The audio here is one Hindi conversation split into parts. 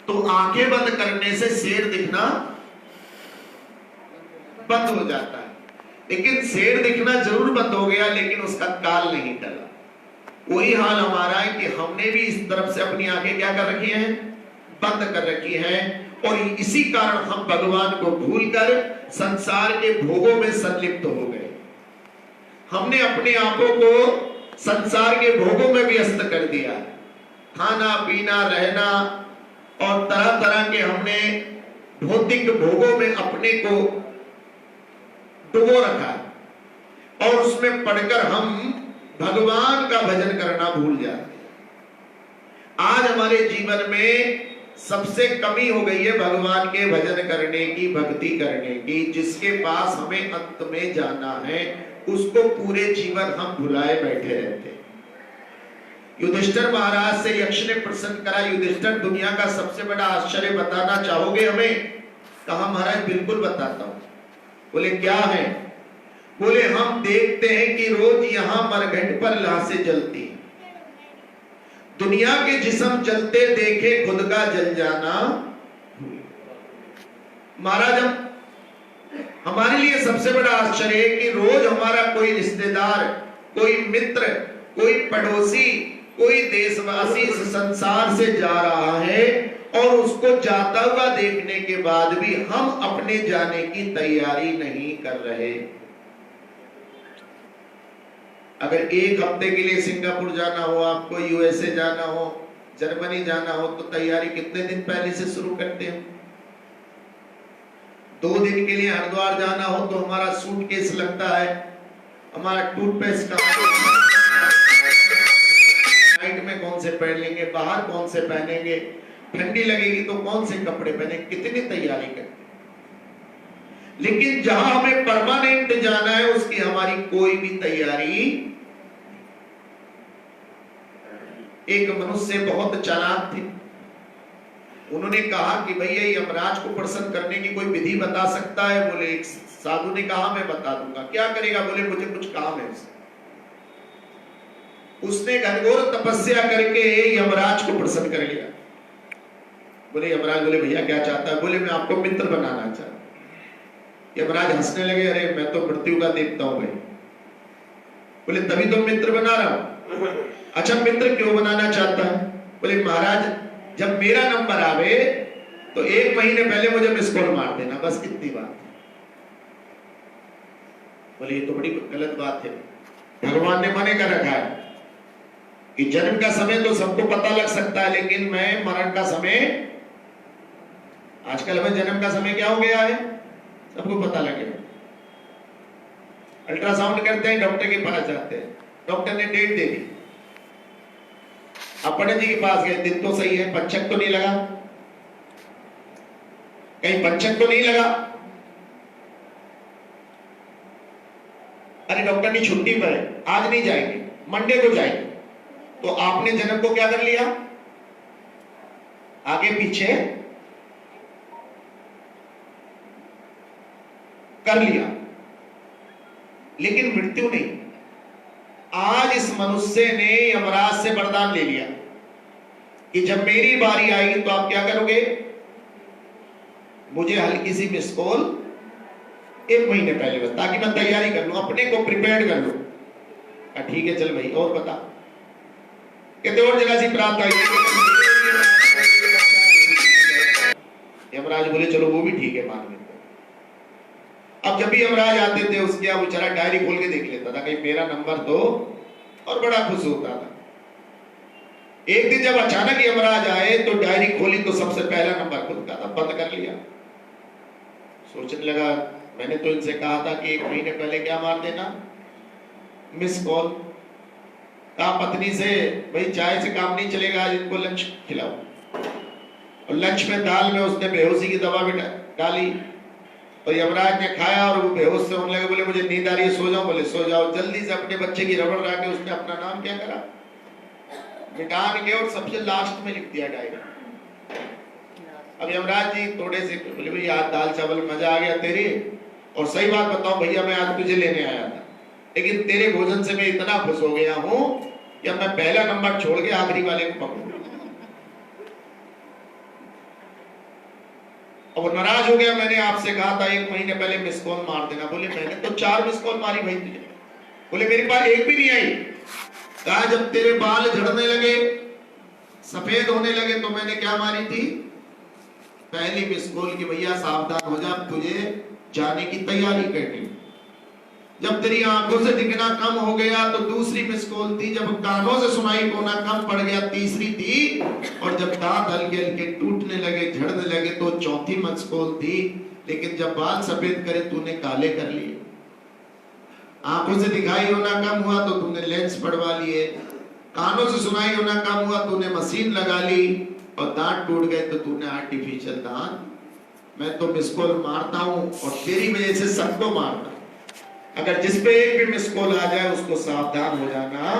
तो आंखें बंद करने से शेर दिखना बंद हो जाता है। लेकिन शेर दिखना जरूर बंद हो गया, लेकिन उसका काल नहीं टला। वही हाल हमारा है कि हमने भी इस तरफ से अपनी आंखें क्या कर रखी हैं, बंद कर रखी हैं, और इसी कारण हम भगवान को भूलकर संसार के भोगों में संलिप्त हो गए। हमने अपने आपों को संसार के भोगों में व्यस्त कर दिया। खाना पीना रहना और तरह तरह के हमने भौतिक भोगों में अपने को डुबो रखा है, और उसमें पड़कर हम भगवान का भजन करना भूल जाते हैं। आज हमारे जीवन में सबसे कमी हो गई है भगवान के भजन करने की, भक्ति करने की। जिसके पास हमें अंत में जाना है उसको पूरे जीवन हम भुलाए बैठे रहते हैं। युधिष्ठिर महाराज से यक्ष ने प्रश्न करा, युधिष्ठिर दुनिया का सबसे बड़ा आश्चर्य बताना चाहोगे हमें? कहा महाराज बिल्कुल बताता हूं। बोले क्या है? बोले हम देखते हैं कि रोज यहां मरघट पर लाशें जलती हैं। दुनिया के जिस्म जलते देखे खुद का जल जाना। महाराज हमारे लिए सबसे बड़ा आश्चर्य है कि रोज हमारा कोई रिश्तेदार, कोई मित्र, कोई पड़ोसी, कोई देशवासी इस संसार से जा रहा है, और उसको जाता हुआ देखने के बाद भी हम अपने जाने की तैयारी नहीं कर रहे। अगर एक हफ्ते के लिए सिंगापुर जाना हो, आपको यूएसए जाना हो, जर्मनी जाना हो, तो तैयारी कितने दिन पहले से शुरू करते हो? 2 दिन के लिए हरिद्वार जाना हो तो हमारा सूटकेस लगता है, हमारा टूथपेस्ट का नाइट में कौन से पहन लेंगे, बाहर कौन से पहनेंगे, ठंडी लगेगी तो कौन से कपड़े पहने, कितनी तैयारी करते। लेकिन जहां हमें परमानेंट जाना है उसकी हमारी कोई भी तैयारी। एक मनुष्य बहुत चालाक थे, उन्होंने कहा कि भैया यमराज को प्रसन्न करने की कोई विधि बता सकता है? बोले एक साधु ने कहा मैं बता दूंगा। क्या करेगा? बोले मुझे कुछ काम है। उसने घनघोर तपस्या करके यमराज को प्रसन्न कर लिया। बोले यमराज, बोले भैया क्या चाहता है? बोले मैं आपको मित्र बनाना चाहता हूं। यमराज हंसने लगे, अरे मैं तो मृत्यु का देवता हूं भाई। बोले तभी तो मित्र बना रहा हूं। अच्छा मित्र क्यों बनाना चाहता है? बोले महाराज जब मेरा नंबर आवे तो 1 महीने पहले मुझे मिस कॉल मार देना, बस इतनी बात। बोले ये तो बड़ी गलत बात है। भगवान ने मने कर रखा है कि जन्म का समय तो सबको पता लग सकता है, लेकिन मैं मरण का समय, आजकल हमें जन्म का समय क्या हो गया है सबको पता लगे। अल्ट्रासाउंड करते हैं, डॉक्टर के पास जाते हैं, डॉक्टर ने डेट दे दी, आप पंडित जी के पास गए, दिन तो सही है, पंचक तो नहीं लगा, कहीं पंचक तो नहीं लगा। अरे डॉक्टर ने छुट्टी पर है, आज नहीं जाएंगे, मंडे को जाएंगे। तो आपने जन्म को क्या कर लिया? आगे पीछे कर लिया, लेकिन मृत्यु नहीं। आज इस मनुष्य ने यमराज से वरदान ले लिया कि जब मेरी बारी आएगी तो आप क्या करोगे? मुझे हल्की सी मिस कॉल 1 महीने पहले बस, ताकि मैं तैयारी कर लूं, अपने को प्रिपेयर कर लूं। ठीक है चल भाई, और बता। कहते और जगह सी प्राप्त आई। यमराज बोले चलो वो भी ठीक है, मान लेते। अब जब भी यमराज आते थे उसके यहाँ बेचारा डायरी खोल के देख लेता था कहीं मेरा नंबर तो, और बड़ा खुश होता था। एक दिन जब अचानक यमराज आए तो डायरी खोली तो सबसे पहला नंबर खुलता था, बंद कर लिया। सोचने लगा मैंने तो इनसे कहा था कि 1 महीने पहले क्या मार देना, मिस कॉल। कहा पत्नी से भाई चाय से काम नहीं चलेगा, आज इनको लंच खिलाओ। और लंच में दाल में उसने बेहोशी की दवा भी डाली, और यमराज ने खाया और वो बेहोश से होने लगे। बोले मुझे नींद आ रही है, सो जाओ। बोले सो जाओ। जल्दी से अपने बच्चे की रबड़ ला के उसने अपना नाम क्या करा, मिटान के, और सबसे लास्ट में लिख दिया डायरी। अब यमराज जी थोड़े से बोले भाई आज दाल चावल मजा आ गया तेरी, और सही बात बताओ भैया मैं आज तुझे लेने आया था, लेकिन तेरे भोजन से मैं इतना खुश हो गया हूं कि अब मैं पहला नंबर छोड़ के आखिरी वाले को पकड़ूंगा। और नाराज हो गया। मैंने आपसे कहा था 1 महीने पहले मिस कॉल मार देना। बोले मैंने तो 4 मिस कॉल मारी भाई तुझे। बोले मेरे पास एक भी नहीं आई। कहा जब तेरे बाल झड़ने लगे, सफेद होने लगे, तो मैंने क्या मारी थी, पहली मिस कॉल की भैया सावधान हो जा, तुझे जाने की तैयारी करनी। जब तेरी आंखों से दिखना कम हो गया तो दूसरी मिस कॉल थी। जब कानों से सुनाई होना कम पड़ गया तीसरी थी। और जब दांत हल्के हल्के टूटने लगे, झड़ने लगे, तो चौथी मिस कॉल थी। लेकिन जब बाल सफेद करे तूने काले कर लिए। आंखों से दिखाई होना कम हुआ तो तूने लेंस पड़वा लिए। कानों से सुनाई होना कम हुआ तूने मशीन लगा ली। और दांत टूट गए तो तूने आर्टिफिशियल दांत। मैं तो मिस कॉल मारता हूं और तेरी वजह से सबको मारता। अगर जिस पे एक भी मिस कॉल आ जाए उसको सावधान हो जाना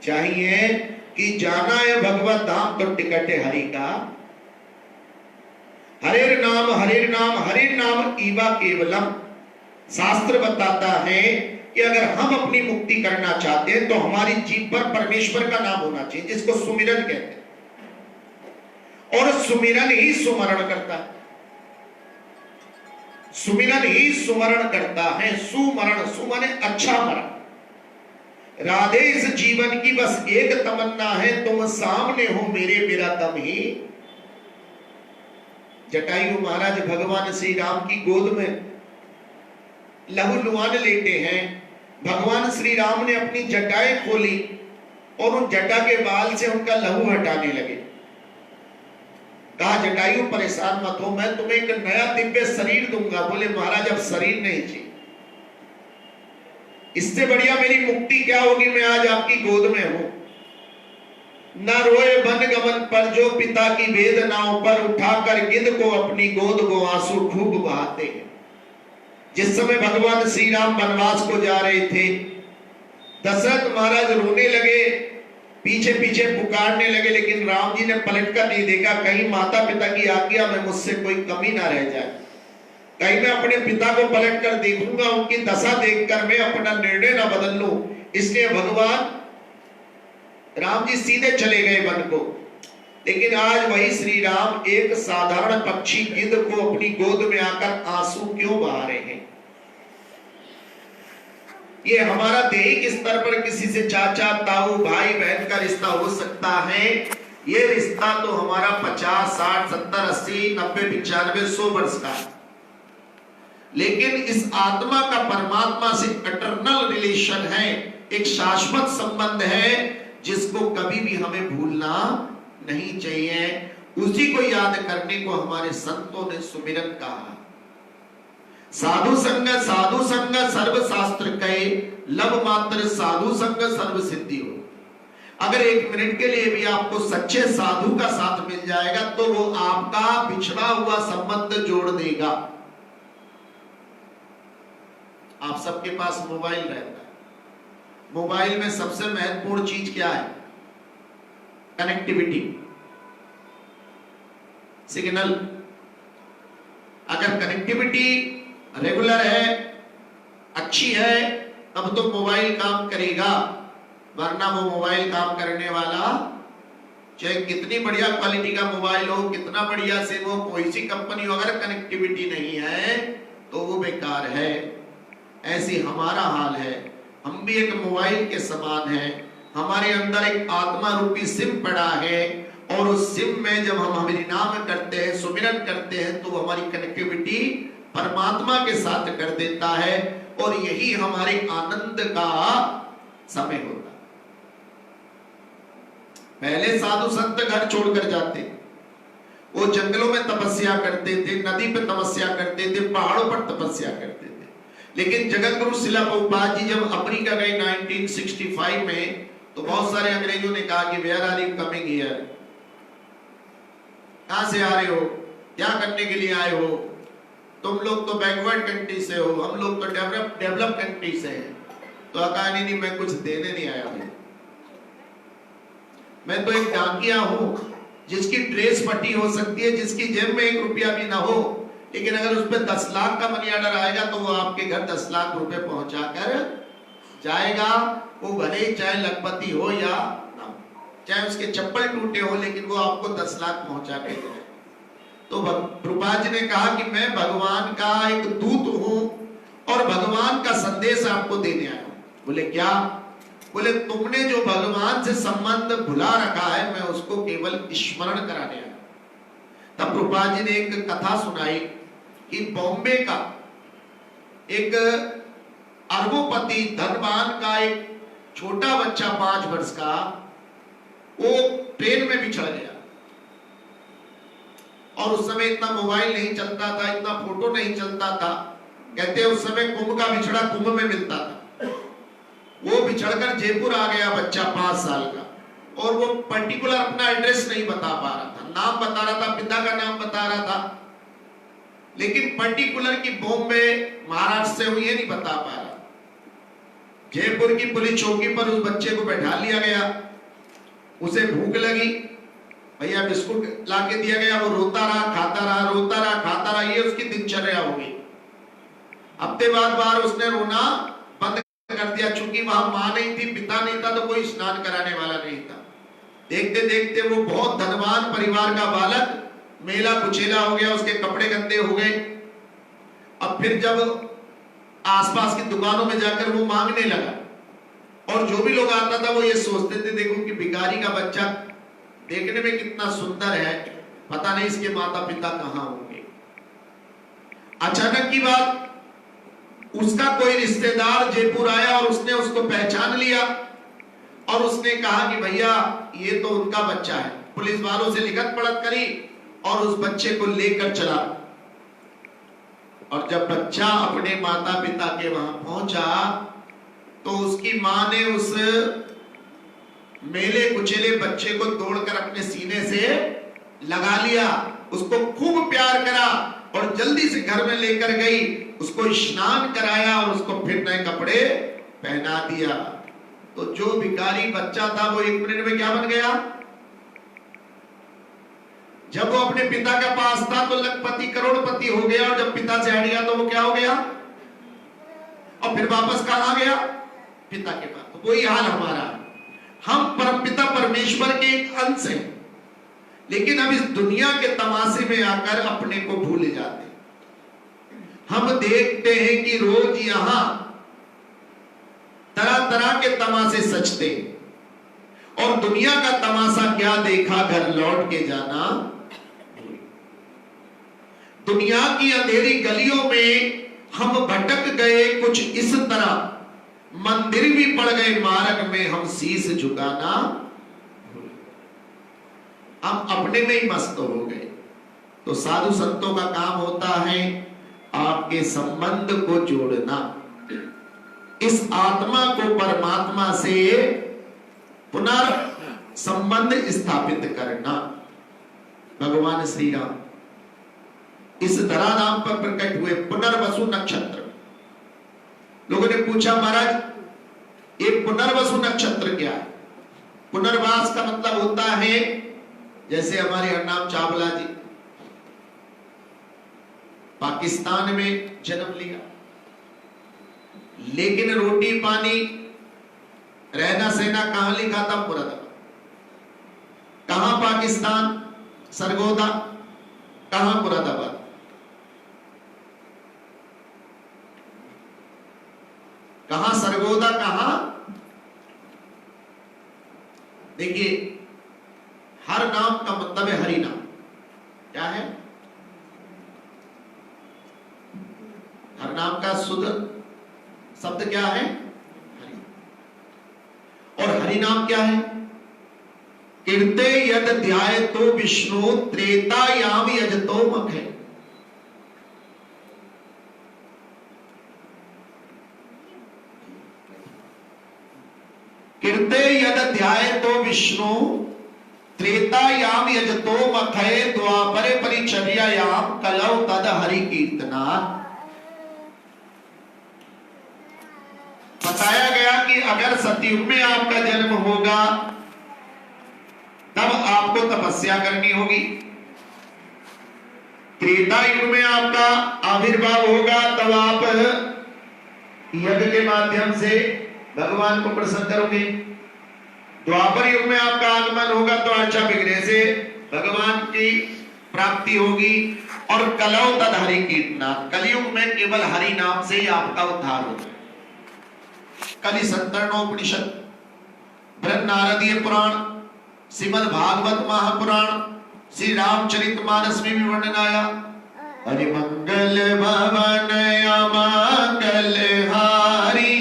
चाहिए कि जाना है भगवत धाम तो टिकट है हरि का। हरेर नाम हरेर नाम हरेर नाम ईवा केवलम। शास्त्र बताता है कि अगर हम अपनी मुक्ति करना चाहते हैं तो हमारी जीभ पर परमेश्वर का नाम होना चाहिए, जिसको सुमिरन कहते हैं। और सुमिरन ही सुमरण करता है। सुमिरन ही सुमरण करता है। सुमरण, सुमने अच्छा मरण। राधे इस जीवन की बस एक तमन्ना है, तुम सामने हो मेरे, मेरा दम ही। जटायु महाराज भगवान श्री राम की गोद में लहूलुहान लेटे हैं। भगवान श्री राम ने अपनी जटाएं खोली और उन जटा के बाल से उनका लहू हटाने लगे। कहा जटायु परेशान मत हो, मैं तुम्हें एक नया दिव्य शरीर दूंगा। बोले महाराज अब शरीर नहीं चाहिए, इससे बढ़िया मेरी मुक्ति क्या होगी, मैं आज आपकी गोद में हूं। न रोए बन गमन पर जो पिता की वेदनाओं पर, उठाकर गिद्ध को अपनी गोद को आंसू खूब बहाते हैं। जिस समय भगवान श्री राम वनवास को जा रहे थे, दशरथ महाराज रोने लगे, पीछे पीछे पुकारने लगे, लेकिन राम जी ने पलट कर नहीं देखा। कहीं माता पिता की आज्ञा में मुझसे कोई कमी ना रह जाए, कहीं मैं अपने पिता को पलट कर देखूंगा, उनकी दशा देखकर मैं अपना निर्णय ना बदल लूं। इसलिए भगवान राम जी सीधे चले गए वन को। लेकिन आज वही श्री राम एक साधारण पक्षी गिद्ध को अपनी गोद में आकर आंसू क्यों बहा रहे हैं? ये हमारा दैहिक स्तर पर किसी से चाचा ताऊ भाई बहन का रिश्ता हो सकता है। ये रिश्ता तो हमारा 50 60 70 80 90 95 100 वर्ष का है। लेकिन इस आत्मा का परमात्मा से इटर्नल रिलेशन है, एक शाश्वत संबंध है, जिसको कभी भी हमें भूलना नहीं चाहिए। उसी को याद करने को हमारे संतों ने सुमिरन कहा। साधु संग सर्व शास्त्र कहे, लब मात्र साधु संग सर्व सिद्धि हो। अगर 1 मिनट के लिए भी आपको सच्चे साधु का साथ मिल जाएगा तो वो आपका बिछड़ा हुआ संबंध जोड़ देगा। आप सबके पास मोबाइल रहता है। मोबाइल में सबसे महत्वपूर्ण चीज क्या है? Connectivity, signal. अगर कनेक्टिविटी रेगुलर है, अच्छी है, तब तो मोबाइल काम करेगा, वरना वो मोबाइल काम करने वाला, चाहे कितनी बढ़िया क्वालिटी का मोबाइल हो, कितना बढ़िया सिम हो, कोई सी कंपनी हो, अगर कनेक्टिविटी नहीं है तो वो बेकार है। ऐसी हमारा हाल है। हम भी एक मोबाइल के समान हैं। हमारे अंदर एक आत्मा रूपी सिम पड़ा है, और उस सिम में जब हम हरि नाम करते हैं, सुमिरन करते हैं, तो हमारी कनेक्टिविटी परमात्मा के साथ कर देता है, और यही हमारे आनंद का समय होता है। पहले साधु संत घर छोड़कर जाते, वो जंगलों में तपस्या करते थे, नदी पे तपस्या करते थे, पहाड़ों पर तपस्या करते थे। लेकिन जगत गुरु शिला प्रभुपाद जी जब अमेरिका गए 1965 में, तो बहुत सारे अंग्रेजों ने कहा कि where are you coming here, कहां से आ रहे हो, क्या करने के लिए आए हो, तुम लोग तो बैकवर्ड कंट्री से हो, हम लोग तो डेवलप कंट्री से हैं। तो कहा नहीं, मैं कुछ देने नहीं आया हूं, मैं तो एक डाकिया हूं जिसकी ड्रेस फटी हो सकती है, जिसकी जेब में 1 रुपया भी ना हो, लेकिन अगर उस पर 10 लाख का मनी ऑर्डर आएगा तो वो आपके घर 10 लाख रुपए पहुंचा कर जाएगा। वो भले चाहे लखपति हो या ना, चाहे उसके चप्पल टूटे हो, लेकिन वो आपको 10 लाख पहुंचा के देगा। तो प्रभुपाद जी ने कहा कि मैं भगवान का एक दूत हूं और भगवान का संदेश आपको देने आया हूं। बोले क्या? बोले तुमने जो भगवान से संबंध भुला रखा है, मैं उसको केवल स्मरण कराने आया। तब प्रभुपाद जी ने एक कथा सुनाई कि बॉम्बे का एक अरबोपति धनवान का एक छोटा बच्चा 5 वर्ष का, वो ट्रेन में बिछड़ गया। और उस समय इतना मोबाइल नहीं चलता था, इतना फोटो नहीं चलता था। कहते उस समय कुंभ का बिछड़ा कुंभ में मिलता था। वो बिछड़कर जयपुर आ गया बच्चा 5 साल का, और वो पर्टिकुलर अपना एड्रेस नहीं बता पा रहा था। नाम बता रहा था, पिता का नाम बता रहा था, लेकिन पर्टिकुलर की बॉम्बे महाराष्ट्र से हुई है नहीं बता पा रहा। जयपुर की पुलिस चौकी पर उस बच्चे को बैठा लिया गया। उसे भूख लगी, भैया बिस्कुट लाके दिया गया। वो रोता रहा, खाता रहा, रोता रहा, खाता रहा। ये उसकी दिनचर्या हो गई। हफ्ते बाद बार उसने रोना बंद कर दिया, चूंकि वहां मां नहीं थी, पिता नहीं था, तो कोई स्नान कराने वाला नहीं था। देखते देखते वो बहुत धनवान परिवार का बालक मेला कुचेला हो गया, उसके कपड़े गंदे हो गए। अब फिर जब आसपास की दुकानों में जाकर वो मांगने लगा, और जो भी लोग आता था वो ये सोचते थे, देखो कि भिखारी का बच्चा देखने में कितना सुंदर है, पता नहीं इसके माता पिता कहां होंगे। अचानक की बात, उसका कोई रिश्तेदार जयपुर आया और उसने उसको पहचान लिया और उसने कहा कि भैया ये तो उनका बच्चा है। पुलिस वालों से लिखत पढ़त करी और उस बच्चे को लेकर चला। और जब बच्चा अपने माता पिता के वहां पहुंचा तो उसकी मां ने उस मेले कुचेले बच्चे को तोड़कर अपने सीने से लगा लिया, उसको खूब प्यार करा और जल्दी से घर में लेकर गई, उसको स्नान कराया और उसको फिर नए कपड़े पहना दिया। तो जो भिखारी बच्चा था वो 1 मिनट में क्या बन गया? जब वो अपने पिता के पास था तो लखपति करोड़पति हो गया, और जब पिता से हट गया तो वो क्या हो गया? और फिर वापस कहां गया? पिता के पास। तो वही हाल हमारा। हम परमपिता परमेश्वर के एक अंश हैं, लेकिन अब इस दुनिया के तमाशे में आकर अपने को भूल जाते हैं। हम देखते हैं कि रोज यहां तरह तरह के तमाशे सजते, और दुनिया का तमाशा क्या देखा, घर लौट के जाना। दुनिया की अंधेरी गलियों में हम भटक गए कुछ इस तरह, मंदिर भी पड़ गए मार्ग में, हम शीश झुकाना। हम अपने में ही मस्त हो गए। तो साधु संतों का काम होता है आपके संबंध को जोड़ना, इस आत्मा को परमात्मा से पुनर् संबंध स्थापित करना। भगवान श्री राम इस धरा नाम पर प्रकट हुए। पुनर्वसु नक्षत्र, लोगों ने पूछा महाराज ये पुनर्वसु नक्षत्र क्या है? पुनर्वास का मतलब होता है, जैसे हमारे हरनाम चावला जी पाकिस्तान में जन्म लिया, लेकिन रोटी पानी रहना सहना कहां लिखा था? मुरादाबाद। कहां पाकिस्तान? सरगोदा। कहां? मुरादाबाद। कहां सरगोदा, कहां? देखिए, हर नाम का मतलब है हरि नाम। क्या है? हर नाम का शुद्ध शब्द क्या है? हरि। और हरि नाम क्या है? कीर्ते यद ध्यायतो विष्णु त्रेतायाम यजतो मखे। कीर्ते यद ध्यायतो विष्णु त्रेतायाम यजतो मखे द्वापरे परिचर्यायाम कलौ तद हरि कीर्तना। बताया गया कि अगर सतयुग में आपका जन्म होगा तब आपको तपस्या करनी होगी, त्रेता युग में आपका आविर्भाव होगा तब आप यज्ञ के माध्यम से भगवान को प्रसन्न करोगे, द्वापर युग में आपका आगमन होगा तो अर्चा विग्रह से भगवान की प्राप्ति होगी। और कलौ तद हरि कीर्तना, कलयुग में केवल हरि नाम से ही आपका उद्धार होगा। कलि संतरणोपनिषद, बृहद नारदीय पुराण, श्रीमद् भागवत महापुराण, श्री रामचरितमानस में भी वर्णन आया। हरि मंगल भवन अमंगल हारी,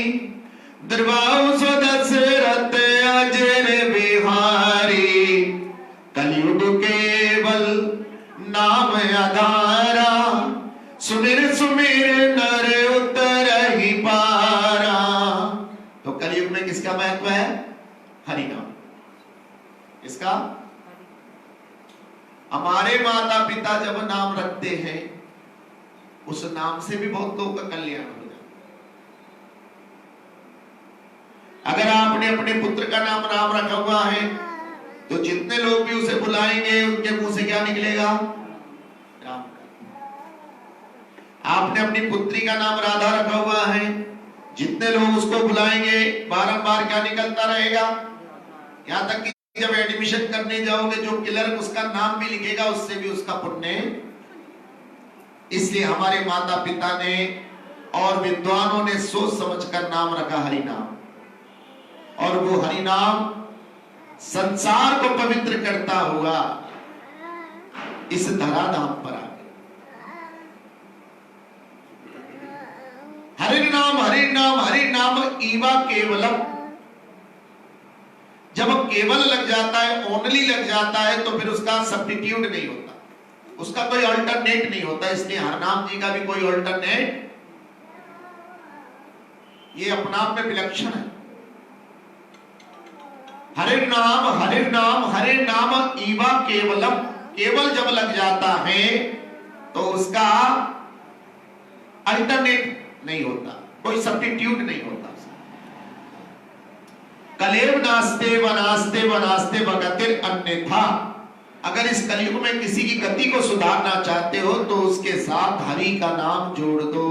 द्रवाउ सो दशरथ अजर बिहारी। कलयुग केवल नाम आधारा, सुमिर सुमिर नर उतर ही पारा। तो कलयुग में किसका महत्व है? हरि नाम। इसका हमारे माता पिता जब नाम रखते हैं, उस नाम से भी बहुत लोगों का कल्याण हो जाता है। अगर आपने अपने पुत्र का नाम राम रखा हुआ है, तो जितने लोग भी उसे बुलाएंगे उनके मुंह से क्या निकलेगा? राम का। आपने अपनी पुत्री का नाम राधा रखा हुआ है, जितने लोग उसको बुलाएंगे बारंबार क्या निकलता रहेगा? यहां तक कि जब एडमिशन करने जाओगे, जो क्लर्क उसका नाम भी लिखेगा, उससे भी उसका पुण्य। इसलिए हमारे माता पिता ने और विद्वानों ने सोच समझकर नाम रखा हरि नाम, और वो हरि नाम संसार को पवित्र करता हुआ इस धराधाम पर आ गया। हरि नाम हरि नाम हरि नाम ईवा केवलम। जब केवल लग जाता है, ओनली लग जाता है, तो फिर उसका सब्स्टिट्यूट नहीं होता, उसका कोई अल्टरनेट नहीं होता। इसलिए हरनाम जी का भी कोई अल्टरनेट, ये अपना आप में विलक्षण है। हरे नाम ईवा केवलम। केवल जब लग जाता है तो उसका अल्टरनेट नहीं होता, कोई सब्स्टिट्यूट नहीं होता। कलेव नास्ते वनास्ते वनास्ते वगतिर अन्यथा। अगर इस कलयुग में किसी की गति को सुधारना चाहते हो तो उसके साथ हरि का नाम जोड़ दो,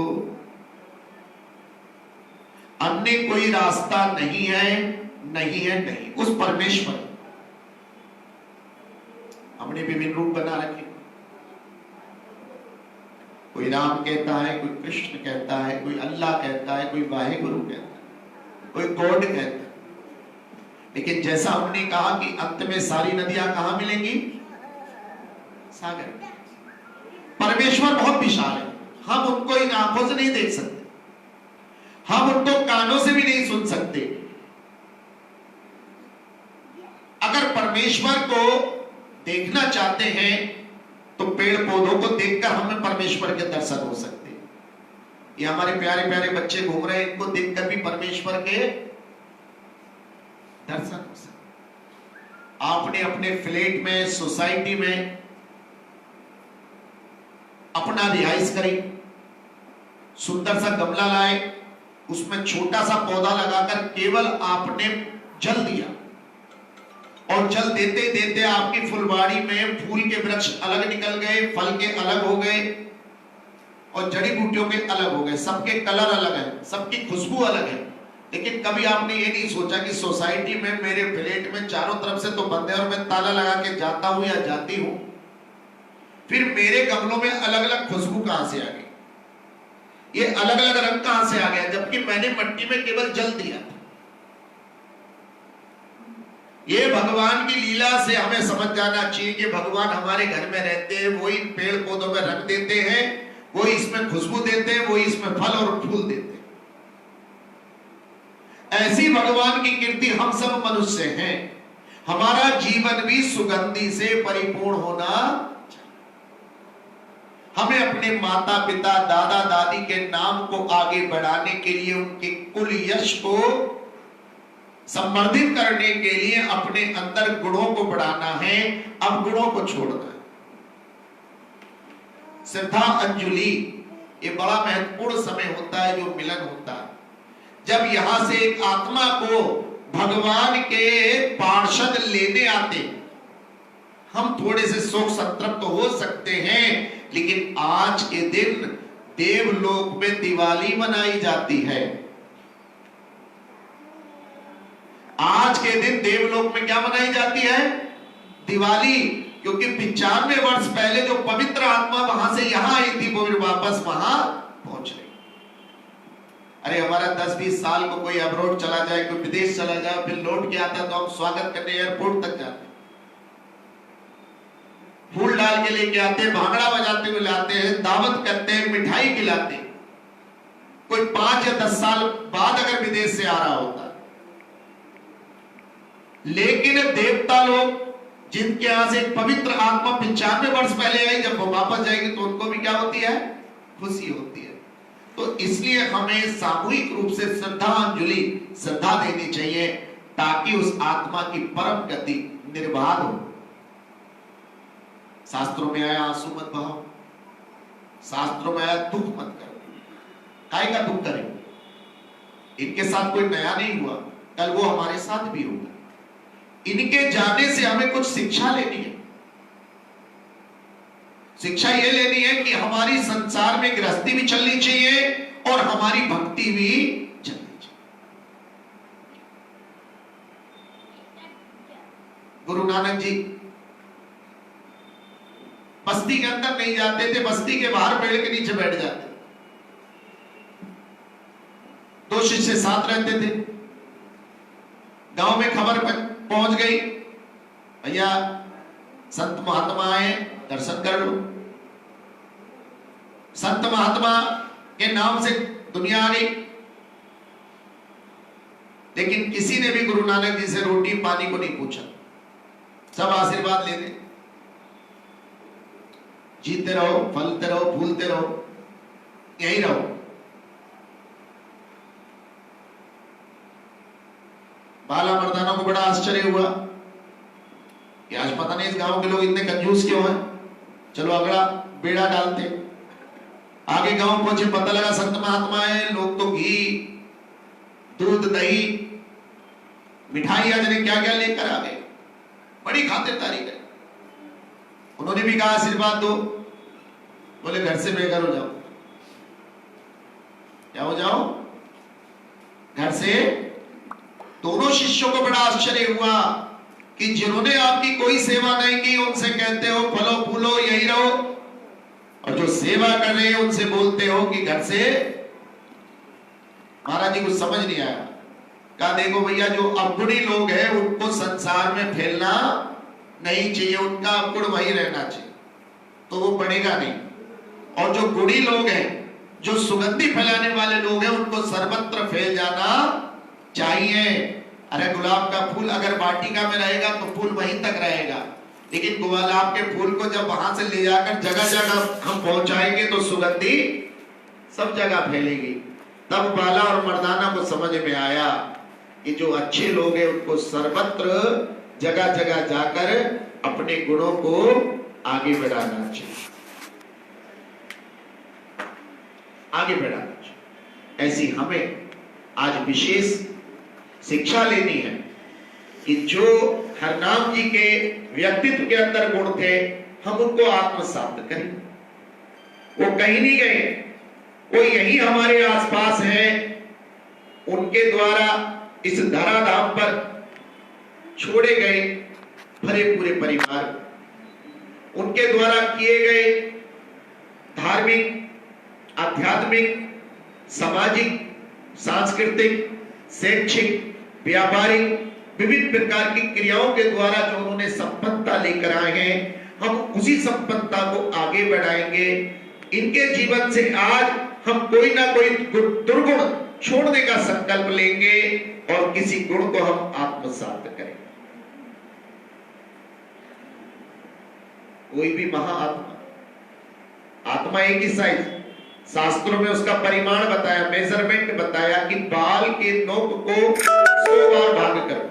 अन्य कोई रास्ता नहीं है, नहीं है, नहीं। उस परमेश्वर, हमने विभिन्न रूप बना रखे, कोई राम कहता है, कोई कृष्ण कहता है, कोई अल्लाह कहता है, कोई वाहेगुरु कहता है, कोई गॉड कहता है। लेकिन जैसा हमने कहा कि अंत में सारी नदियां कहां मिलेंगी? सागर। परमेश्वर बहुत विशाल है, हम उनको इन आंखों से नहीं देख सकते, हम उनको कानों से भी नहीं सुन सकते। अगर परमेश्वर को देखना चाहते हैं तो पेड़ पौधों को देखकर हमें परमेश्वर के दर्शन हो सकते हैं। ये हमारे प्यारे प्यारे बच्चे घूम रहे हैं, इनको देखकर भी परमेश्वर के दर्शन हो सकते। आपने अपने फ्लैट में, सोसाइटी में अपना रिहाइश करी, सुंदर सा गमला लाए, उसमें छोटा सा पौधा लगाकर केवल आपने जल दिया, और जल देते देते आपकी फुलवाड़ी में फूल के वृक्ष अलग निकल गए, फल के अलग हो गए, और जड़ी बूटियों के अलग हो गए। सबके कलर अलग है, सबकी खुशबू अलग है। लेकिन कभी आपने ये नहीं सोचा कि सोसाइटी में, मेरे फ्लैट में चारों तरफ से तो बंद है और मैं ताला लगा के जाता हूं या जाती हूं, फिर मेरे गमलों में अलग अलग खुशबू कहां से आ गई, ये अलग अलग रंग कहां से आ गया, जबकि मैंने मिट्टी में केवल जल दिया था। ये भगवान की लीला से हमें समझ जाना चाहिए कि भगवान हमारे घर में रहते हैं, वो इन पेड़ पौधों में रंग देते हैं, वो इसमें खुशबू देते हैं, वो इसमें फल और फूल देते हैं। ऐसी भगवान की कीर्ति हम सब मनुष्य हैं। हमारा जीवन भी सुगंधि से परिपूर्ण होना। हमें अपने माता पिता, दादा दादी के नाम को आगे बढ़ाने के लिए, उनके कुल यश को संवर्धित करने के लिए अपने अंदर गुणों को बढ़ाना है, अब गुणों को छोड़ना है। श्रद्धा अंजलि, ये बड़ा महत्वपूर्ण समय होता है जो मिलन होता है, जब यहां से एक आत्मा को भगवान के पार्षद लेने आते। हम थोड़े से शोक संतृप्त हो सकते हैं, लेकिन आज के दिन देवलोक में दिवाली मनाई जाती है। आज के दिन देवलोक में क्या मनाई जाती है? दिवाली। क्योंकि 95 वर्ष पहले जो पवित्र आत्मा वहां से यहां आई थी वो फिर वापस वहां पहुंच गई। अरे हमारा 10-20 साल को कोई अब्रोड चला जाए, कोई विदेश चला जाए, फिर लौट के आता तो हम स्वागत करने एयरपोर्ट तक जाते, फूल डाल के लेके आते, भांगड़ा बजाते हुए लाते हैं, दावत करते हैं, मिठाई खिलाते। कोई 5 या 10 साल बाद अगर विदेश से आ रहा होता, लेकिन देवता लोग जिनके यहां से पवित्र आत्मा 95 वर्ष पहले आई, जब वो वापस जाएगी तो उनको भी क्या होती है? खुशी होती है। तो इसलिए हमें सामूहिक रूप से श्रद्धांजलि श्रद्धा देनी चाहिए, ताकि उस आत्मा की परम गति निर्बाध हो। शास्त्रों में आया आंसू मत बहाओ, शास्त्रों में आया दुख मत करो। काय का दुख करें? इनके साथ कोई नया नहीं हुआ, कल वो हमारे साथ भी होगा। इनके जाने से हमें कुछ शिक्षा लेनी है। शिक्षा ये लेनी है कि हमारी संसार में गृहस्थी भी चलनी चाहिए और हमारी भक्ति भी चलनी चाहिए। गुरु नानक जी बस्ती के अंदर नहीं जाते थे, बस्ती के बाहर पेड़ के नीचे बैठ जाते। 2 शिष्य साथ रहते थे। गांव में खबर पहुंच गई, भैया संत महात्मा आए, दर्शन कर लो। संत महात्मा के नाम से दुनिया आ गई, लेकिन किसी ने भी गुरु नानक जी से रोटी पानी को नहीं पूछा। सब आशीर्वाद लेते, जीते रहो, फलते रहो, फूलते रहो, यही रहो। बाला मर्दाना को बड़ा आश्चर्य हुआ कि आज पता नहीं इस गांव के लोग इतने कंजूस क्यों हैं। चलो अगला बेड़ा डालते। आगे गांव पहुंचे, पता लगा संत महात्मा है। लोग तो घी, दूध, दही, मिठाई जाने क्या क्या लेकर आ गए। बड़ी खातिरदारी है। उन्होंने भी कहा आशीर्वाद दो। बोले घर से बेघर हो जाओ। क्या हो जाओ? घर से। दोनों शिष्यों को बड़ा आश्चर्य हुआ कि जिन्होंने आपकी कोई सेवा नहीं की उनसे कहते हो फलो फूलो यही रहो, और जो सेवा कर रहे हैं उनसे बोलते हो कि घर से। महाराज जी को समझ नहीं आया। कहा देखो भैया, जो अवगुणी लोग हैं उनको संसार में फैलना नहीं चाहिए, उनका अवगुण वही रहना चाहिए, तो वो बढ़ेगा नहीं। और जो गुणी लोग हैं, जो सुगंधि फैलाने वाले लोग हैं, उनको सर्वत्र फैल जाना चाहिए। अरे गुलाब का फूल अगर वाटिका में रहेगा तो फूल वहीं तक रहेगा, लेकिन गुलाब के फूल को जब वहां से ले जाकर जगह जगह हम पहुंचाएंगे तो सुगंधि सब जगह फैलेगी। तब बाला और मर्दाना को समझ में आया कि जो अच्छे लोग हैं उनको सर्वत्र जगह जगह जाकर अपने गुणों को आगे बढ़ाना चाहिए, आगे बढ़ाना चाहिए। ऐसी हमें आज विशेष शिक्षा लेनी है कि जो हरनाम जी के व्यक्तित्व के अंदर गुण थे, हम उनको आत्मसात करें। वो कहीं नहीं गए, वो यही हमारे आसपास हैं। उनके द्वारा इस धराधाम पर छोड़े गए भरे पूरे परिवार, उनके द्वारा किए गए धार्मिक, आध्यात्मिक, सामाजिक, सांस्कृतिक, शैक्षिक, व्यापारिक विविध प्रकार की क्रियाओं के द्वारा जो उन्होंने संपन्नता लेकर आए हैं, हम उसी संपन्नता को आगे बढ़ाएंगे। इनके जीवन से आज हम कोई ना कोई दुर्गुण छोड़ने का संकल्प लेंगे और किसी गुण को हम आत्मसात करेंगे। कोई भी महाआत्मा, आत्मा एक ही साइज, शास्त्रों में उसका परिमाण बताया, मेजरमेंट बताया कि बाल के नोक को 100 बार भाग करो।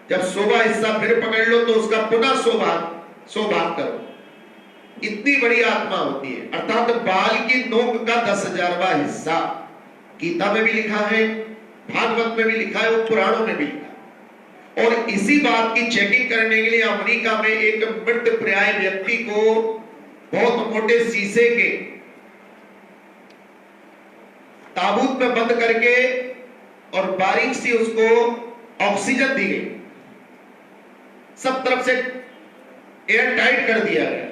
जब 100वां हिस्सा फिर पकड़ लो तो उसका पुनः 100 भाग करो। इतनी बड़ी आत्मा होती है, अर्थात बाल की नोक का 10,000वां हिस्सा। गीता में भी लिखा है, भागवत में भी लिखा है, वो पुराणों में भी लिखा है। और इसी बात की चेकिंग करने के लिए अमेरिका में एक मृत प्राय व्यक्ति को बहुत मोटे शीशे के ताबूत में बंद करके और बारीक सी उसको ऑक्सीजन दी गई। सब तरफ से एयर टाइट कर दिया गया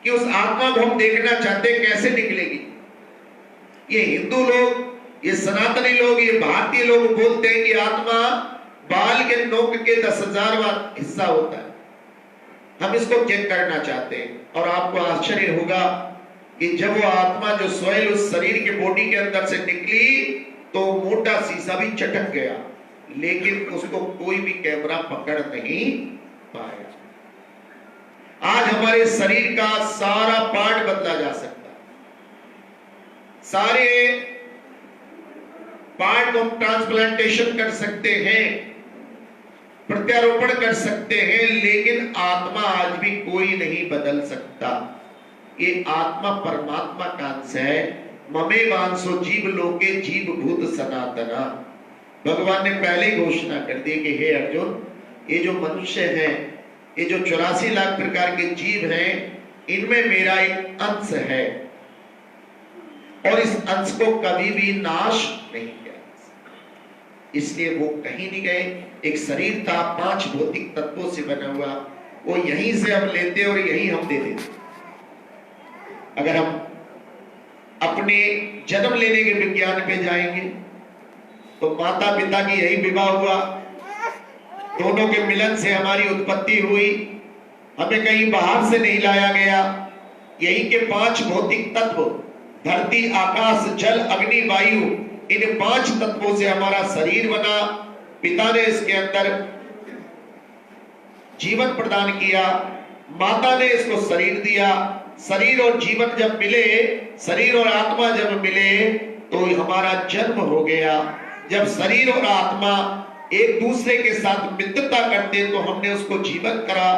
कि उस आत्मा को हम देखना चाहते हैं कैसे निकलेगी। ये हिंदू लोग, ये सनातनी लोग, ये भारतीय लोग बोलते हैं कि आत्मा बाल के नोक के 10,000वां हिस्सा होता है। हम इसको चेक करना चाहते हैं और आपको आश्चर्य होगा कि जब वो आत्मा जो सोयल उस शरीर के बॉडी के अंदर से निकली तो मोटा शीशा भी चटक गया, लेकिन उसको कोई भी कैमरा पकड़ नहीं पाया। आज हमारे शरीर का सारा पार्ट बदला जा सकता है, सारे पार्ट को हम ट्रांसप्लांटेशन कर सकते हैं, प्रत्यारोपण कर सकते हैं, लेकिन आत्मा आज भी कोई नहीं बदल सकता। ये आत्मा परमात्मा का अंश है। ममे वांसो जीव लोके जीव भूत सनातना। भगवान ने पहले ही घोषणा कर दी कि हे अर्जुन, ये जो मनुष्य हैं, ये जो 84 लाख प्रकार के जीव हैं, इनमें मेरा एक अंश है और इस अंश को कभी भी नाश नहीं किया। इसलिए वो कहीं नहीं गए। एक शरीर था 5 भौतिक तत्वों से बना हुआ, वो यहीं से हम लेते और यहीं हम दे देते। अगर हम अपने जन्म लेने के विज्ञान पे जाएंगे तो माता पिता की यही विवाह हुआ, दोनों के मिलन से हमारी उत्पत्ति हुई, हमें कहीं बाहर से नहीं लाया गया। यही के 5 भौतिक तत्व, धरती आकाश जल अग्नि वायु, इन 5 तत्वों से हमारा शरीर बना। पिता ने इसके अंदर जीवन प्रदान किया, माता ने इसको शरीर दिया। शरीर और जीवन जब मिले, शरीर और आत्मा जब मिले तो हमारा जन्म हो गया। जब शरीर और आत्मा एक दूसरे के साथ मित्रता करते तो हमने उसको जीवन करा,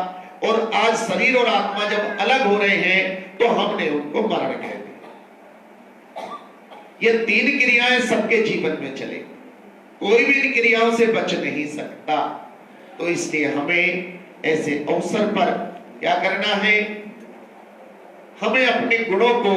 और आज शरीर और आत्मा जब अलग हो रहे हैं तो हमने उनको मरण कह दिया। ये 3 क्रियाएं सबके जीवन में चले, कोई भी इन क्रियाओं से बच नहीं सकता। तो इसलिए हमें ऐसे अवसर पर क्या करना है, हमें अपने गुणों को